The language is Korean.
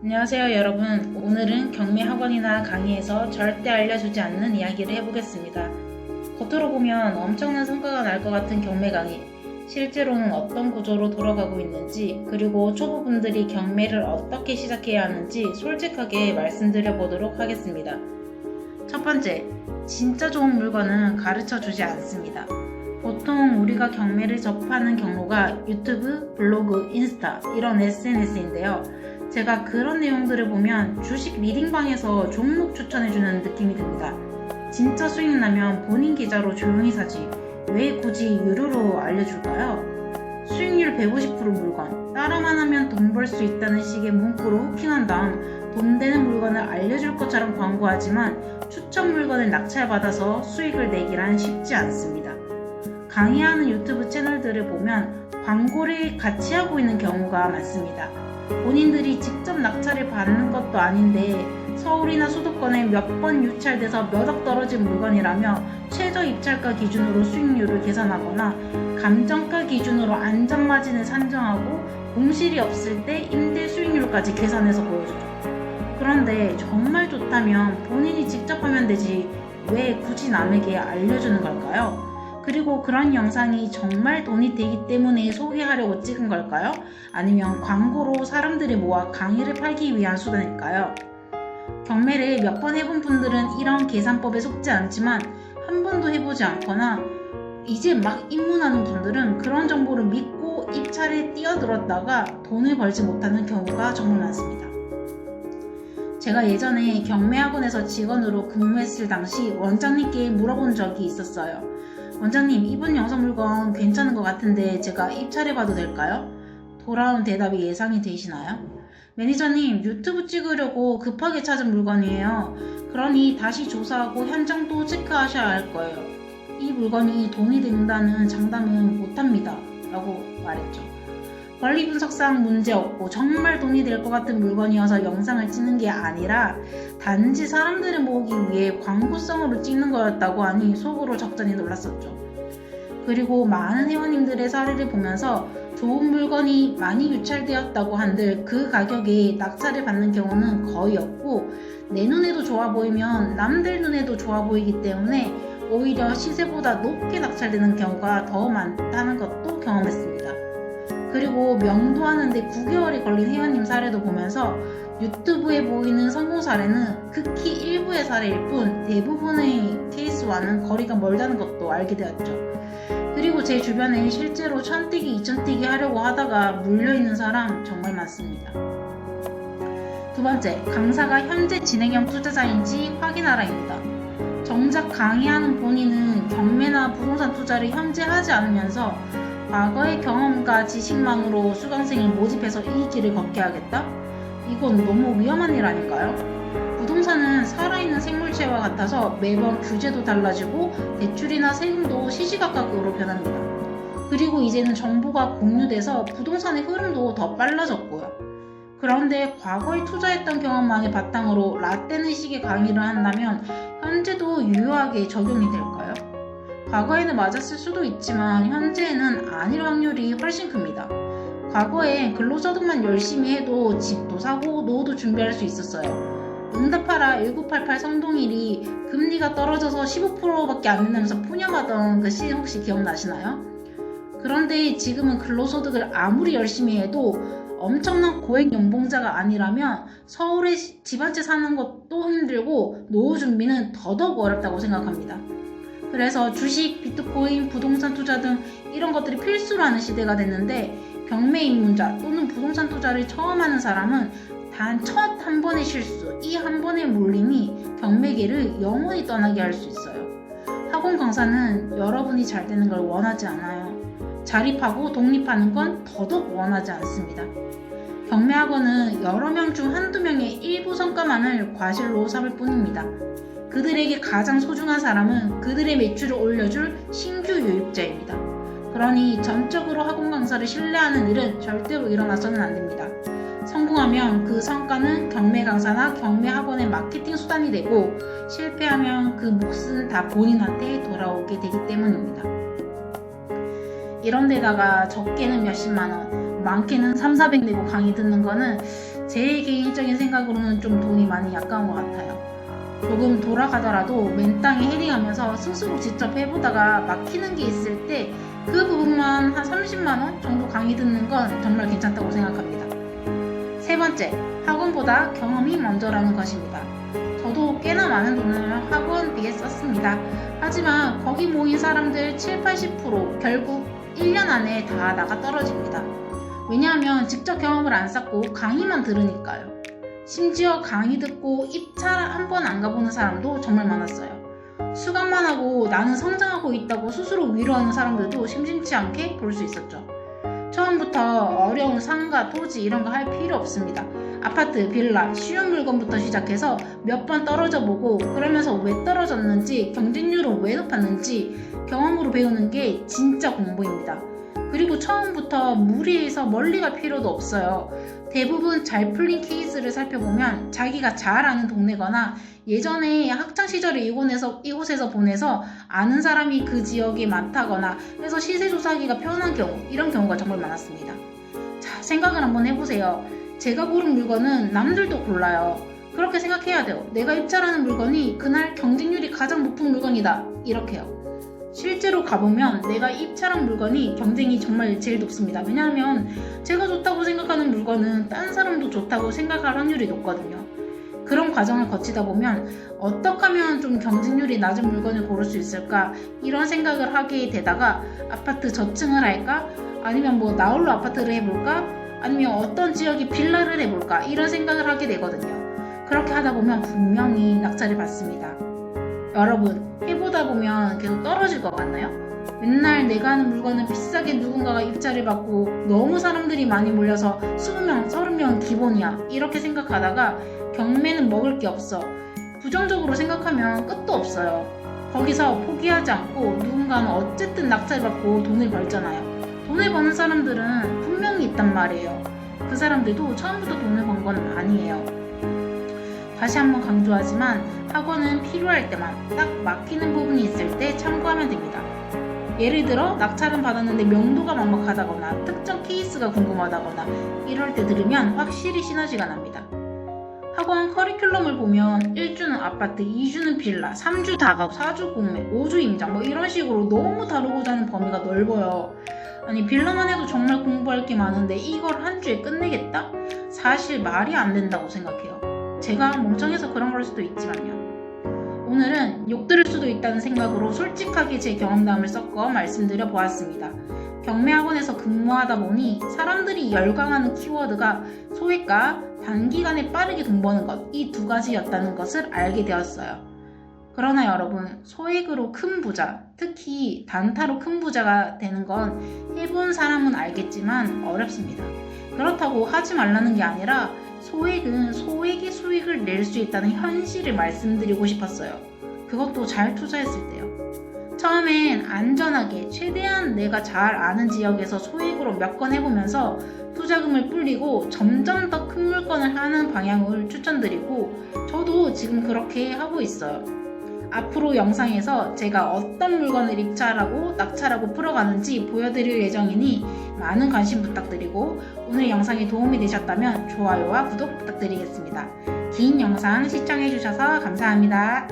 안녕하세요 여러분. 오늘은 경매 학원이나 강의에서 절대 알려주지 않는 이야기를 해보겠습니다. 겉으로 보면 엄청난 성과가 날 것 같은 경매 강의, 실제로는 어떤 구조로 돌아가고 있는지, 그리고 초보분들이 경매를 어떻게 시작해야 하는지 솔직하게 말씀드려 보도록 하겠습니다. 첫 번째, 진짜 좋은 물건은 가르쳐 주지 않습니다. 보통 우리가 경매를 접하는 경로가 유튜브, 블로그, 인스타 이런 SNS인데요. 제가 그런 내용들을 보면 주식 리딩방에서 종목 추천해주는 느낌이 듭니다. 진짜 수익 나면 본인 계좌로 조용히 사지 왜 굳이 유료로 알려줄까요? 수익률 150% 물건, 따라만 하면 돈 벌 수 있다는 식의 문구로 후킹한 다음 돈 되는 물건을 알려줄 것처럼 광고하지만 추천 물건을 낙찰받아서 수익을 내기란 쉽지 않습니다. 강의하는 유튜브 채널들을 보면 광고를 같이 하고 있는 경우가 많습니다. 본인들이 직접 낙찰을 받는 것도 아닌데 서울이나 수도권에 몇 번 유찰돼서 몇 억 떨어진 물건이라며 최저 입찰가 기준으로 수익률을 계산하거나 감정가 기준으로 안전마진을 산정하고 공실이 없을 때 임대 수익률까지 계산해서 보여주죠. 그런데 정말 좋다면 본인이 직접 하면 되지 왜 굳이 남에게 알려주는 걸까요? 그리고 그런 영상이 정말 돈이 되기 때문에 소개하려고 찍은 걸까요? 아니면 광고로 사람들을 모아 강의를 팔기 위한 수단일까요? 경매를 몇 번 해본 분들은 이런 계산법에 속지 않지만 한 번도 해보지 않거나 이제 막 입문하는 분들은 그런 정보를 믿고 입찰에 뛰어들었다가 돈을 벌지 못하는 경우가 정말 많습니다. 제가 예전에 경매학원에서 직원으로 근무했을 당시 원장님께 물어본 적이 있었어요. 원장님, 이번 영상 물건 괜찮은 것 같은데 제가 입찰해봐도 될까요? 돌아온 대답이 예상이 되시나요? 매니저님, 유튜브 찍으려고 급하게 찾은 물건이에요. 그러니 다시 조사하고 현장도 체크하셔야 할 거예요. 이 물건이 돈이 된다는 장담은 못합니다. 라고 말했죠. 권리 분석상 문제없고 정말 돈이 될 것 같은 물건이어서 영상을 찍는 게 아니라 단지 사람들을 모으기 위해 광고성으로 찍는 거였다고 하니 속으로 적잖이 놀랐었죠. 그리고 많은 회원님들의 사례를 보면서 좋은 물건이 많이 유찰되었다고 한들 그 가격에 낙찰을 받는 경우는 거의 없고 내 눈에도 좋아 보이면 남들 눈에도 좋아 보이기 때문에 오히려 시세보다 높게 낙찰되는 경우가 더 많다는 것도 경험했습니다. 그리고 명도하는데 9개월이 걸린 회원님 사례도 보면서 유튜브에 보이는 성공 사례는 극히 일부의 사례일 뿐 대부분의 케이스와는 거리가 멀다는 것도 알게 되었죠. 그리고 제 주변에 실제로 1000뛰기, 2000뛰기 하려고 하다가 물려있는 사람 정말 많습니다. 두 번째, 강사가 현재 진행형 투자자인지 확인하라입니다. 정작 강의하는 본인은 경매나 부동산 투자를 현재 하지 않으면서 과거의 경험과 지식만으로 수강생을 모집해서 이 길을 걷게 하겠다? 이건 너무 위험한 일 아닌가요? 부동산은 살아있는 생물체와 같아서 매번 규제도 달라지고 대출이나 세금도 시시각각으로 변합니다. 그리고 이제는 정보가 공유돼서 부동산의 흐름도 더 빨라졌고요. 그런데 과거에 투자했던 경험만을 바탕으로 라떼는식의 강의를 한다면 현재도 유효하게 적용이 될까요? 과거에는 맞았을 수도 있지만 현재에는 아닐 확률이 훨씬 큽니다. 과거에 근로소득만 열심히 해도 집도 사고 노후도 준비할 수 있었어요. 응답하라 1988 성동일이 금리가 떨어져서 15%밖에 안 된다면서 푸념하던 그 시 혹시 기억나시나요? 그런데 지금은 근로소득을 아무리 열심히 해도 엄청난 고액 연봉자가 아니라면 서울에 집 한 채 사는 것도 힘들고 노후 준비는 더더욱 어렵다고 생각합니다. 그래서 주식, 비트코인, 부동산 투자 등 이런 것들이 필수로 하는 시대가 됐는데 경매 입문자 또는 부동산 투자를 처음 하는 사람은 단 첫 한 번의 실수, 이 한 번의 몰림이 경매계를 영원히 떠나게 할 수 있어요. 학원 강사는 여러분이 잘 되는 걸 원하지 않아요. 자립하고 독립하는 건 더더욱 원하지 않습니다. 경매학원은 여러 명 중 한두 명의 일부 성과만을 과실로 삼을 뿐입니다. 그들에게 가장 소중한 사람은 그들의 매출을 올려줄 신규 유입자입니다. 그러니 전적으로 학원 강사를 신뢰하는 일은 절대로 일어나서는 안 됩니다. 성공하면 그 성과는 경매 강사나 경매 학원의 마케팅 수단이 되고 실패하면 그 몫은 다 본인한테 돌아오게 되기 때문입니다. 이런 데다가 적게는 몇십만 원, 많게는 3, 400 내고 강의 듣는 거는 제 개인적인 생각으로는 좀 돈이 많이 아까운 것 같아요. 조금 돌아가더라도 맨 땅에 헤딩하면서 스스로 직접 해보다가 막히는 게 있을 때 그 부분만 한 30만원 정도 강의 듣는 건 정말 괜찮다고 생각합니다. 세 번째, 학원보다 경험이 먼저라는 것입니다. 저도 꽤나 많은 돈을 학원비에 썼습니다. 하지만 거기 모인 사람들 70~80% 결국 1년 안에 다 나가 떨어집니다. 왜냐하면 직접 경험을 안 쌓고 강의만 들으니까요. 심지어 강의 듣고 입찰 한 번 안 가보는 사람도 정말 많았어요. 수강만 하고 나는 성장하고 있다고 스스로 위로하는 사람들도 심심치 않게 볼 수 있었죠. 처음부터 어려운 상가, 토지 이런 거 할 필요 없습니다. 아파트, 빌라, 쉬운 물건부터 시작해서 몇 번 떨어져 보고 그러면서 왜 떨어졌는지, 경쟁률은 왜 높았는지 경험으로 배우는 게 진짜 공부입니다. 그리고 처음부터 무리해서 멀리 갈 필요도 없어요. 대부분 잘 풀린 케이스를 살펴보면 자기가 잘 아는 동네거나 예전에 학창시절을 이곳에서 보내서 아는 사람이 그 지역에 많다거나 해서 시세 조사하기가 편한 경우, 이런 경우가 정말 많았습니다. 자, 생각을 한번 해보세요. 제가 고른 물건은 남들도 골라요. 그렇게 생각해야 돼요. 내가 입찰하는 물건이 그날 경쟁률이 가장 높은 물건이다. 이렇게요. 실제로 가보면 내가 입찰한 물건이 경쟁이 정말 제일 높습니다. 왜냐하면 제가 좋다고 생각하는 물건은 딴 사람도 좋다고 생각할 확률이 높거든요. 그런 과정을 거치다 보면 어떻게 하면 좀 경쟁률이 낮은 물건을 고를 수 있을까, 이런 생각을 하게 되다가 아파트 저층을 할까, 아니면 뭐 나홀로 아파트를 해볼까, 아니면 어떤 지역에 빌라를 해볼까, 이런 생각을 하게 되거든요. 그렇게 하다 보면 분명히 낙찰을 받습니다. 여러분, 해보다 보면 계속 떨어질 것 같나요? 맨날 내가 하는 물건은 비싸게 누군가가 입찰을 받고 너무 사람들이 많이 몰려서 20명, 30명은 기본이야, 이렇게 생각하다가 경매는 먹을 게 없어, 부정적으로 생각하면 끝도 없어요. 거기서 포기하지 않고 누군가는 어쨌든 낙찰을 받고 돈을 벌잖아요. 돈을 버는 사람들은 분명히 있단 말이에요. 그 사람들도 처음부터 돈을 번 건 아니에요. 다시 한번 강조하지만 학원은 필요할 때만, 딱 막히는 부분이 있을 때 참고하면 됩니다. 예를 들어 낙찰은 받았는데 명도가 막막하다거나 특정 케이스가 궁금하다거나 이럴 때 들으면 확실히 시너지가 납니다. 학원 커리큘럼을 보면 1주는 아파트, 2주는 빌라, 3주 다가구, 4주 공매, 5주 임장 뭐 이런 식으로 너무 다루고자 하는 범위가 넓어요. 아니, 빌라만 해도 정말 공부할 게 많은데 이걸 한 주에 끝내겠다? 사실 말이 안 된다고 생각해요. 제가 멍청해서 그런 걸 수도 있지만요. 오늘은 욕 들을 수도 있다는 생각으로 솔직하게 제 경험담을 섞어 말씀드려 보았습니다. 경매학원에서 근무하다 보니 사람들이 열광하는 키워드가 소액과 단기간에 빠르게 돈 버는 것, 이 두 가지였다는 것을 알게 되었어요. 그러나 여러분, 소액으로 큰 부자, 특히 단타로 큰 부자가 되는 건 해본 사람은 알겠지만 어렵습니다. 그렇다고 하지 말라는 게 아니라 소액은 소액의 수익을 낼 수 있다는 현실을 말씀드리고 싶었어요. 그것도 잘 투자했을 때요. 처음엔 안전하게 최대한 내가 잘 아는 지역에서 소액으로 몇 건 해보면서 투자금을 불리고 점점 더 큰 물건을 하는 방향을 추천드리고 저도 지금 그렇게 하고 있어요. 앞으로 영상에서 제가 어떤 물건을 입찰하고 낙찰하고 풀어가는지 보여드릴 예정이니 많은 관심 부탁드리고 오늘 영상이 도움이 되셨다면 좋아요와 구독 부탁드리겠습니다. 긴 영상 시청해주셔서 감사합니다.